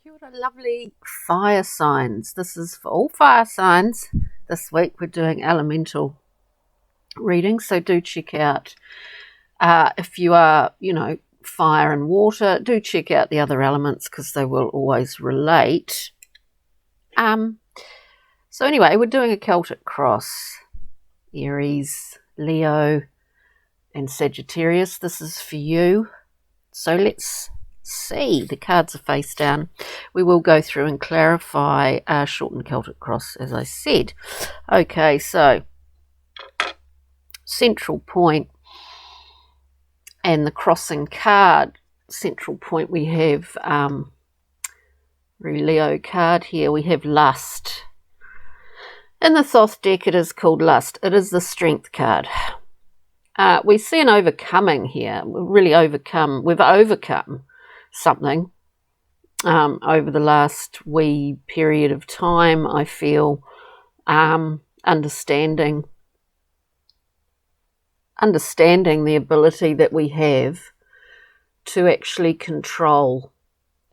Kia ora, lovely fire signs. This is for all fire signs. This week we're doing elemental readings, so do check out if you are, fire and water, do check out the other elements because they will always relate. So anyway, we're doing a Celtic cross. Aries, Leo, and Sagittarius. This is for you. So let's see. The cards are face down. We will go through and clarify shortened Celtic cross, as I said. Okay, so central point and the crossing card. Central point, we have Leo card here. We have lust. In the Thoth deck, it is called lust. It is the strength card. We see an overcoming here. We've overcome something over the last wee period of time, I feel. Understanding the ability that we have to actually control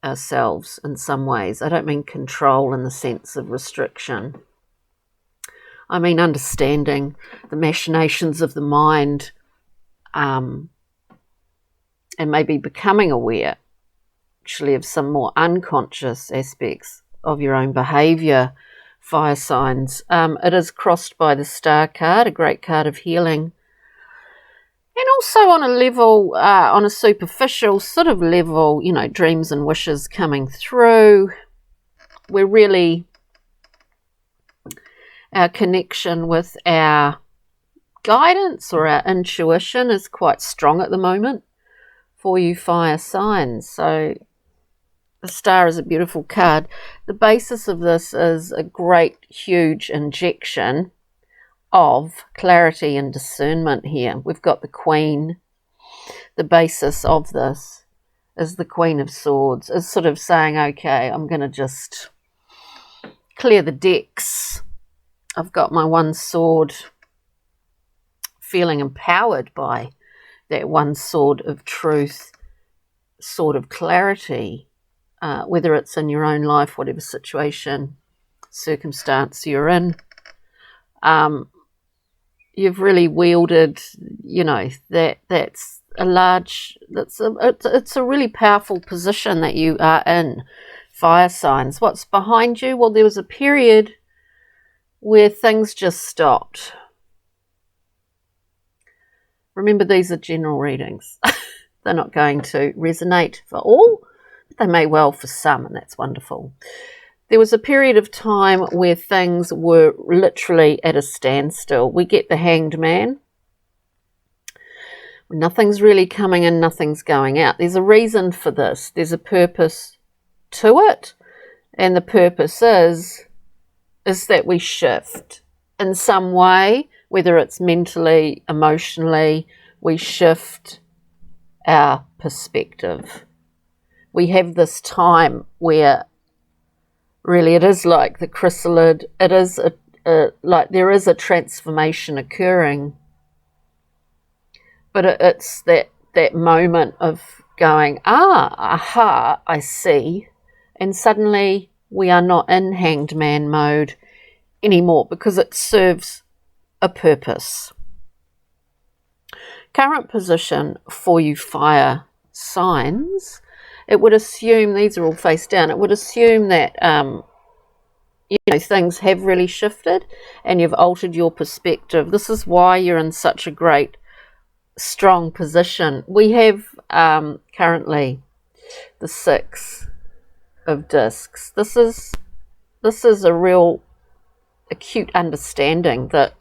ourselves in some ways. I don't mean control in the sense of restriction. I mean understanding the machinations of the mind, and maybe becoming aware actually of some more unconscious aspects of your own behaviour, fire signs. It is crossed by the star card, a great card of healing. And also on a level, on a superficial sort of level, dreams and wishes coming through. We're really, our connection with our guidance or our intuition is quite strong at the moment for you fire signs. So the star is a beautiful card. The basis of this is a great, huge injection of clarity and discernment here. We've got the Queen. The basis of this is the Queen of Swords. Is sort of saying, okay, I'm going to just clear the decks. I've got my one sword, feeling empowered by that one sword of truth, sword of clarity, whether it's in your own life, whatever situation, circumstance you're in. You've really wielded, that's a large, it's a really powerful position that you are in, fire signs. What's behind you? Well, there was a period where things just stopped. Remember, these are general readings. They're not going to resonate for all, but they may well for some, and that's wonderful. There was a period of time where things were literally at a standstill. We get the Hanged Man. Nothing's really coming in, nothing's going out. There's a reason for this. There's a purpose to it, and the purpose is that we shift in some way, whether it's mentally, emotionally, we shift our perspective. We have this time where really it is like the chrysalid, it is like there is a transformation occurring, but it's that moment of going, aha, I see, and suddenly we are not in Hanged Man mode anymore because it serves a purpose. Current position for you fire signs, it would assume, these are all face down, it would assume that things have really shifted and you've altered your perspective. This is why you're in such a great, strong position. We have currently the Six of Discs. This is a real acute understanding that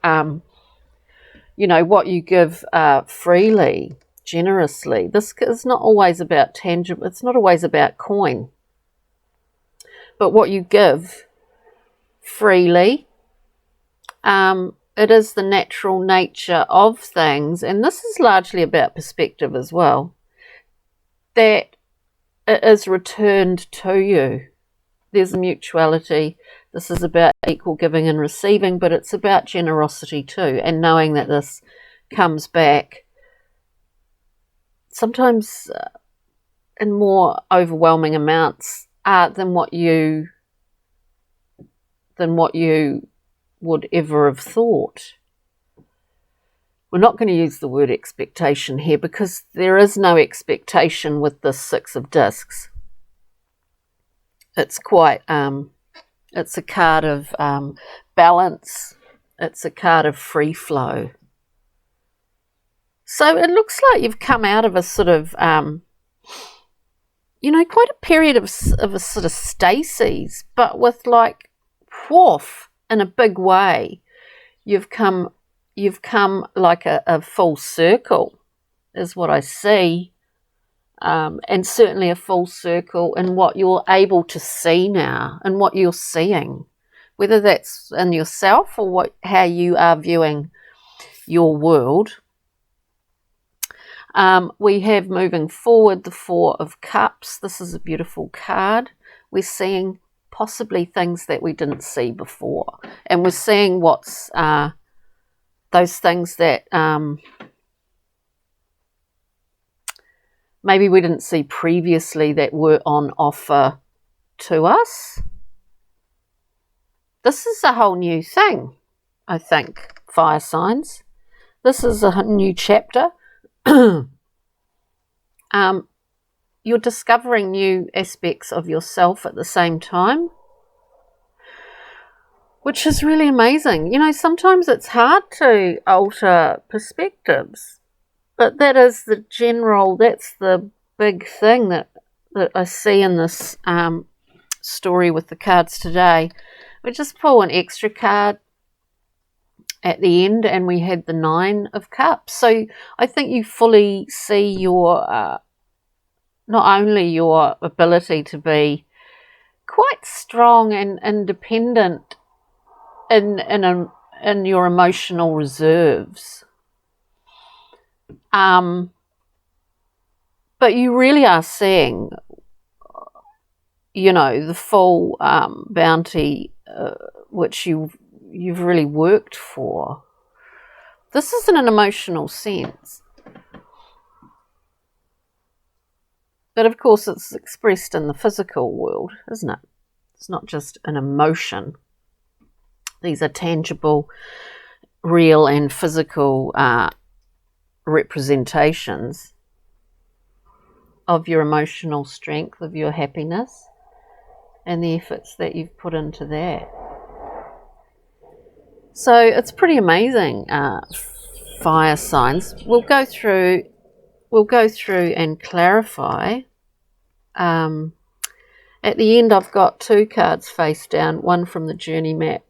what you give freely, generously, this is not always about tangible, it's not always about coin, but what you give freely, it is the natural nature of things, and this is largely about perspective as well, that it is returned to you. There's a mutuality. This is about equal giving and receiving, but it's about generosity too, and knowing that this comes back sometimes in more overwhelming amounts than what you would ever have thought. We're not going to use the word expectation here because there is no expectation with this Six of Discs. It's quite, it's a card of balance. It's a card of free flow. So it looks like you've come out of a sort of, you know, quite a period of a sort of stasis, but with like, whoof, in a big way. You've come like a full circle, is what I see. And certainly a full circle in what you're able to see now and what you're seeing, whether that's in yourself or how you are viewing your world. We have moving forward the Four of Cups. This is a beautiful card. We're seeing possibly things that we didn't see before, and we're seeing what's those things that maybe we didn't see previously that were on offer to us. This is a whole new thing, I think, fire signs. This is a new chapter. You're discovering new aspects of yourself at the same time, which is really amazing. You know, sometimes it's hard to alter perspectives, but that is the general, that's the big thing that I see in this story with the cards today. We just pull an extra card at the end and we had the Nine of Cups. So I think you fully see your, not only your ability to be quite strong and independent in your emotional reserves, but you really are seeing, you know, the full bounty which you've really worked for. This is in an emotional sense, but of course it's expressed in the physical world, isn't it? It's not just an emotion. These are tangible, real and physical representations of your emotional strength, of your happiness, and the efforts that you've put into that. So it's pretty amazing, fire signs. We'll go through and clarify. At the end, I've got two cards face down, one from the Journey Map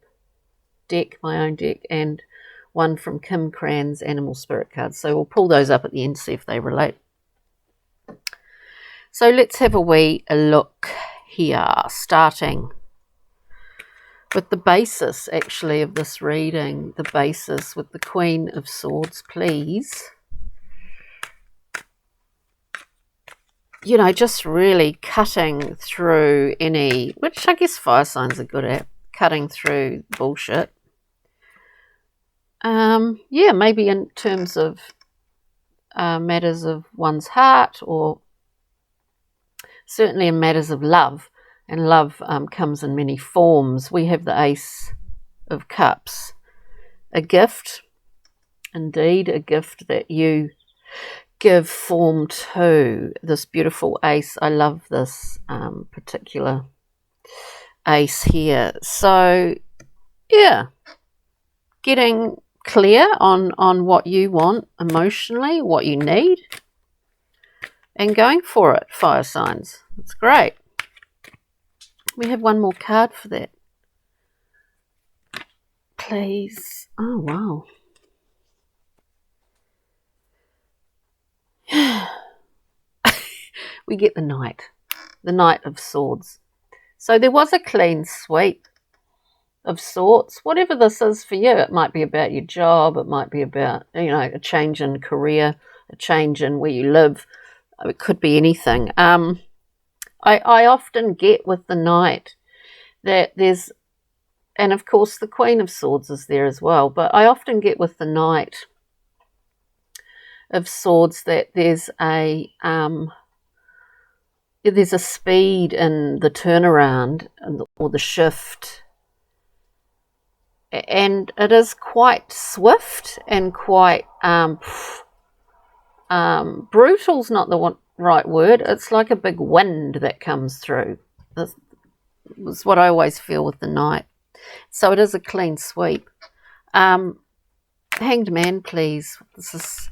deck, my own deck, and one from Kim Cran's Animal Spirit cards. So we'll pull those up at the end, see if they relate. So let's have a wee look here, starting with the basis, actually, of this reading, the basis with the Queen of Swords, please. You know, just really cutting through any, which I guess fire signs are good at, cutting through bullshit. Yeah, maybe in terms of matters of one's heart, or certainly in matters of love. And love comes in many forms. We have the Ace of Cups, a gift, indeed, a gift that you give form to. This beautiful ace. I love this particular ace here. So, yeah, getting clear on what you want emotionally, what you need, and going for it, fire signs. It's great. We have one more card for that, please. Oh, wow. We get the Knight of Swords. So there was a clean sweep of sorts. Whatever this is for you, it might be about your job, it might be about, you know, a change in career, a change in where you live. It could be anything. I often get with the Knight that there's, and of course the Queen of Swords is there as well, but I often get with the Knight of Swords that there's a there's a speed in the turnaround or the shift, and it is quite swift and quite brutal's not the right word. It's like a big wind that comes through. That's what I always feel with the night. So it is a clean sweep. Hanged Man, please. This is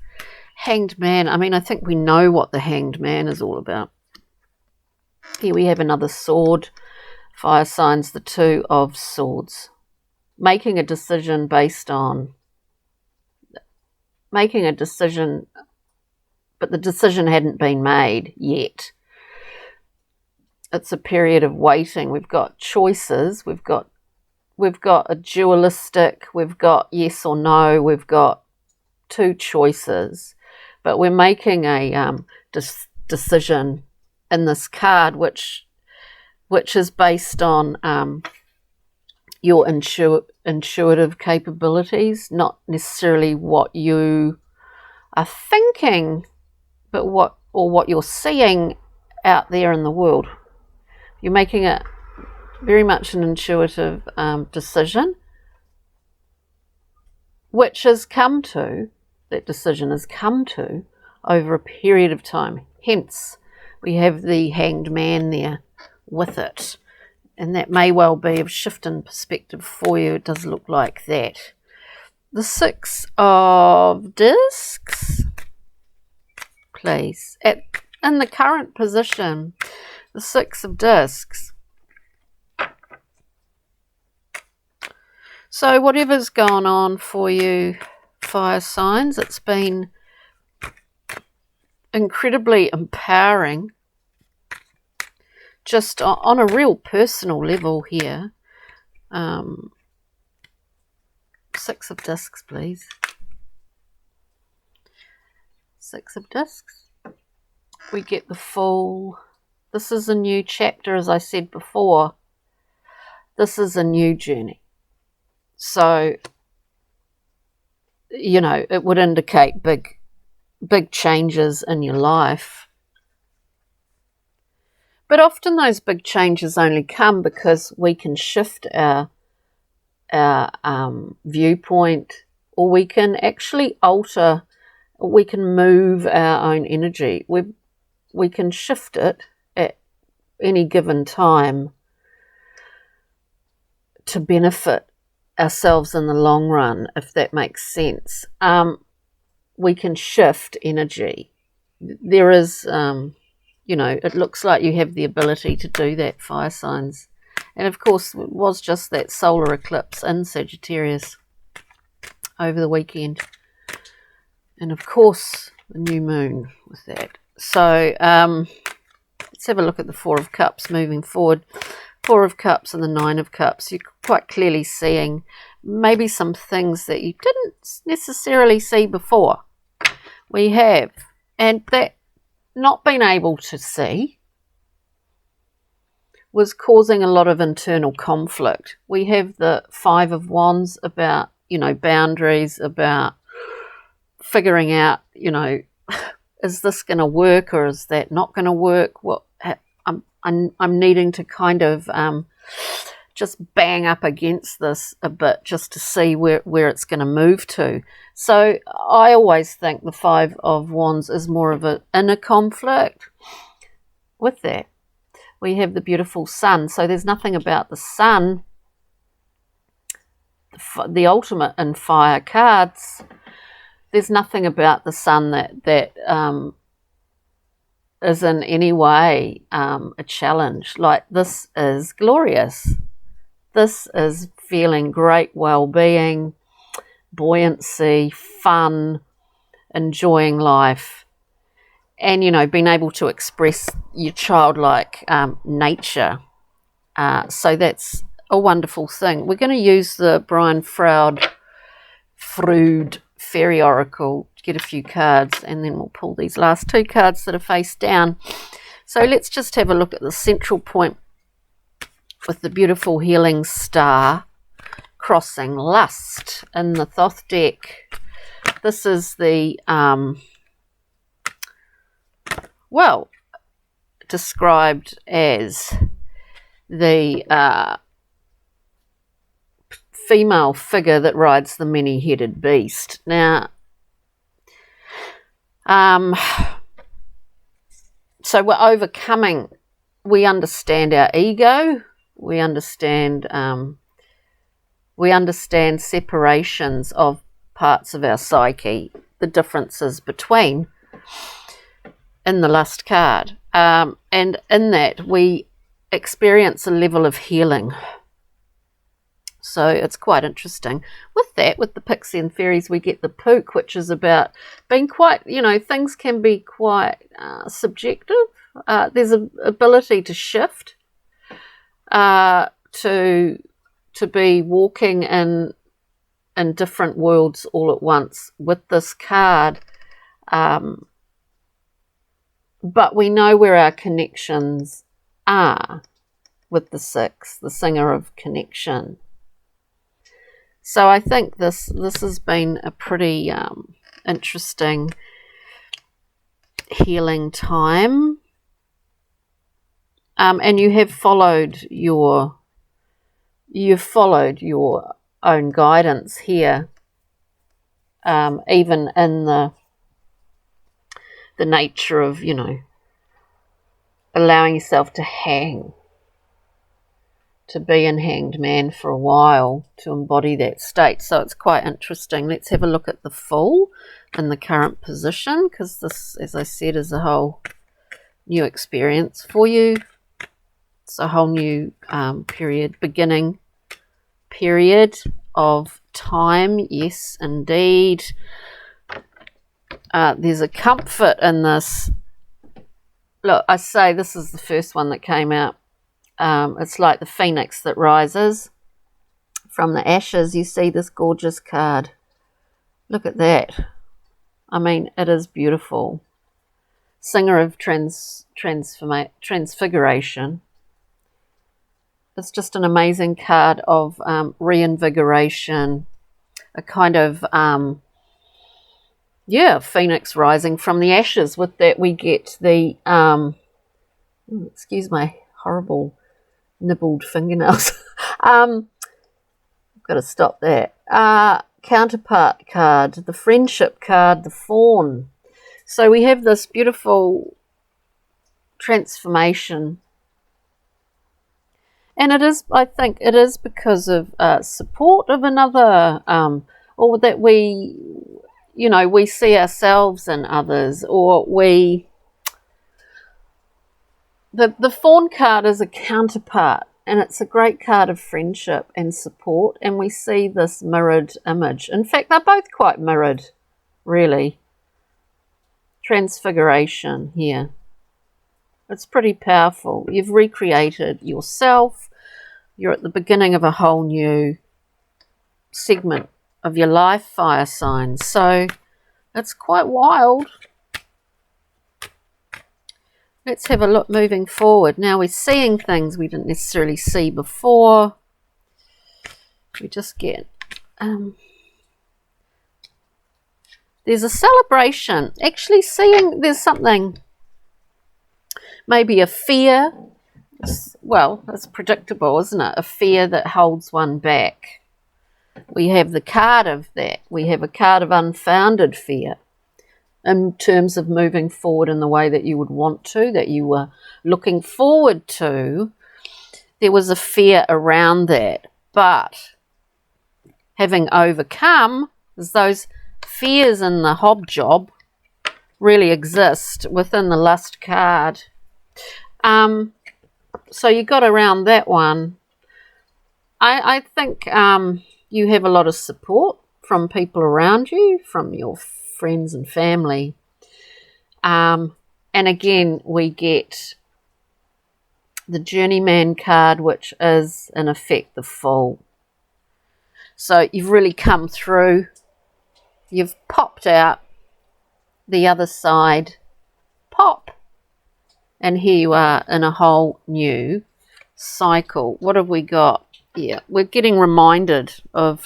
Hanged Man. I mean, I think we know what the Hanged Man is all about. Here we have another sword. Fire signs, the Two of Swords. Making a decision based on... Making a decision, but the decision hadn't been made yet. It's a period of waiting. We've got choices. We've got a dualistic. We've got yes or no. We've got two choices. But we're making a decision in this card, which is based on your intuitive capabilities, not necessarily what you are thinking, but what you're seeing out there in the world. You're making it very much an intuitive decision, which that decision has come to over a period of time. Hence, we have the Hanged Man there with it. And that may well be of shift in perspective for you. It does look like that. The Six of Discs, please. In the current position, the Six of Discs. So whatever's gone on for you, fire signs, it's been incredibly empowering. Just on a real personal level here. Six of Discs, please. Six of Discs. We get the Fool. This is a new chapter, as I said before. This is a new journey. So, you know, it would indicate big changes in your life. But often those big changes only come because we can shift our viewpoint, or we can actually alter, we can move our own energy. We can shift it at any given time to benefit ourselves in the long run, if that makes sense. We can shift energy. There is... you know, it looks like you have the ability to do that, fire signs. And of course, it was just that solar eclipse in Sagittarius over the weekend. And of course, the new moon with that. So, let's have a look at the Four of Cups moving forward. Four of Cups and the Nine of Cups. You're quite clearly seeing maybe some things that you didn't necessarily see before. We have. And that not being able to see was causing a lot of internal conflict. We have the Five of Wands about, you know, boundaries, about figuring out, you know, is this going to work or is that not going to work? What I'm needing to kind of just bang up against this a bit just to see where it's going to move to. So I always think the Five of Wands is more of an inner conflict. With that, we have the beautiful Sun. So there's nothing about the Sun, the ultimate in fire cards. There's nothing about the Sun that is in any way a challenge. Like, this is glorious. This is feeling great well-being, buoyancy, fun, enjoying life, and, you know, being able to express your childlike nature. So that's a wonderful thing. We're going to use the Brian Froud Fairy Oracle to get a few cards, and then we'll pull these last two cards that are face down. So let's just have a look at the central point with the beautiful healing star crossing lust in the Thoth deck. This is the, well, described as the female figure that rides the many-headed beast. Now, so we're overcoming, we understand our ego, we understand separations of parts of our psyche, the differences between in the lust card. And in that we experience a level of healing. So it's quite interesting. With that, with the pixie and fairies, we get the pook, which is about being quite, things can be quite subjective. There's an ability to shift, to be walking in different worlds all at once with this card. But we know where our connections are with the 6, the singer of connection. So I think this has been a pretty interesting healing time. And you have followed your own guidance here, even in the nature of, allowing yourself to hang, to be in Hanged Man for a while, to embody that state. So it's quite interesting. Let's have a look at the Fool in the current position, because this, as I said, is a whole new experience for you. It's a whole new beginning period of time. Yes, indeed. There's a comfort in this. Look, I say this is the first one that came out. It's like the phoenix that rises from the ashes. You see this gorgeous card. Look at that. I mean, it is beautiful. Singer of transfiguration. It's just an amazing card of reinvigoration, a kind of phoenix rising from the ashes. With that we get the excuse my horrible nibbled fingernails. I've got to stop that. Counterpart card, the friendship card, the fawn. So we have this beautiful transformation, and it is, I think it is because of support of another, or that we see ourselves in others, or the fawn card is a counterpart, and it's a great card of friendship and support, and we see this mirrored image. In fact, they're both quite mirrored, really. Transfiguration here. It's pretty powerful. You've recreated yourself. You're at the beginning of a whole new segment of your life, fire signs. So it's quite wild. Let's have a look moving forward. Now we're seeing things we didn't necessarily see before. We just get there's a celebration. Actually seeing there's something, maybe a fear. Well, it's predictable, isn't it? A fear that holds one back. We have the card of that. We have a card of unfounded fear in terms of moving forward in the way that you would want to, that you were looking forward to. There was a fear around that, but having overcome, as those fears in the hobjob really exist within the lust card. So you got around that one. I think you have a lot of support from people around you, from your friends and family. And again, we get the Journeyman card, which is in effect the Fool. So you've really come through. You've popped out the other side. Pop. And here you are in a whole new cycle. What have we got? Yeah, we're getting reminded of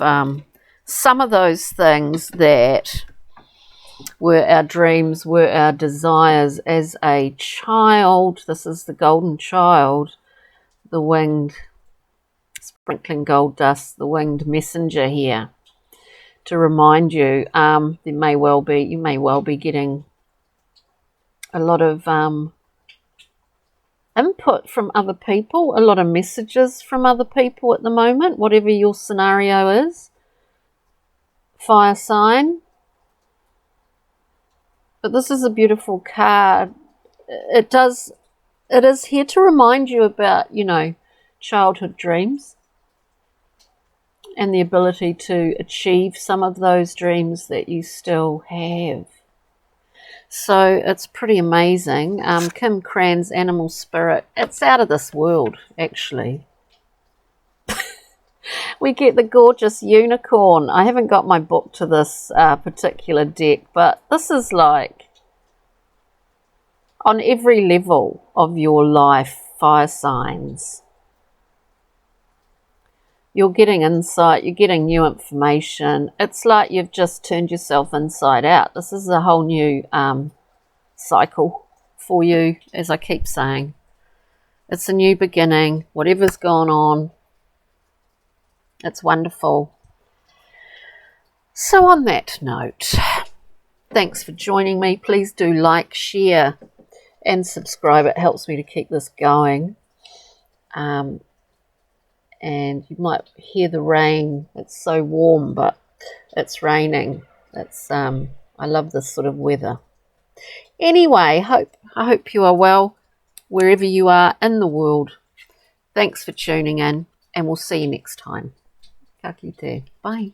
some of those things that were our dreams, were our desires as a child. This is the golden child, the winged, sprinkling gold dust, the winged messenger here, to remind you. You may well be getting a lot of input from other people, a lot of messages from other people at the moment, whatever your scenario is. Fire sign. But this is a beautiful card. It is here to remind you about, childhood dreams and the ability to achieve some of those dreams that you still have. So it's pretty amazing. Kim Cran's animal spirit, it's out of this world, actually. We get the gorgeous unicorn. I haven't got my book to this particular deck, but this is like on every level of your life, fire signs. You're getting insight, you're getting new information. It's like you've just turned yourself inside out. This is a whole new cycle for you, as I keep saying. It's a new beginning, whatever's gone on. It's wonderful. So on that note, thanks for joining me. Please do like, share, and subscribe. It helps me to keep this going. And you might hear the rain. It's so warm, but it's raining. It's I love this sort of weather. Anyway, I hope you are well wherever you are in the world. Thanks for tuning in, and we'll see you next time. Ka kite. Bye.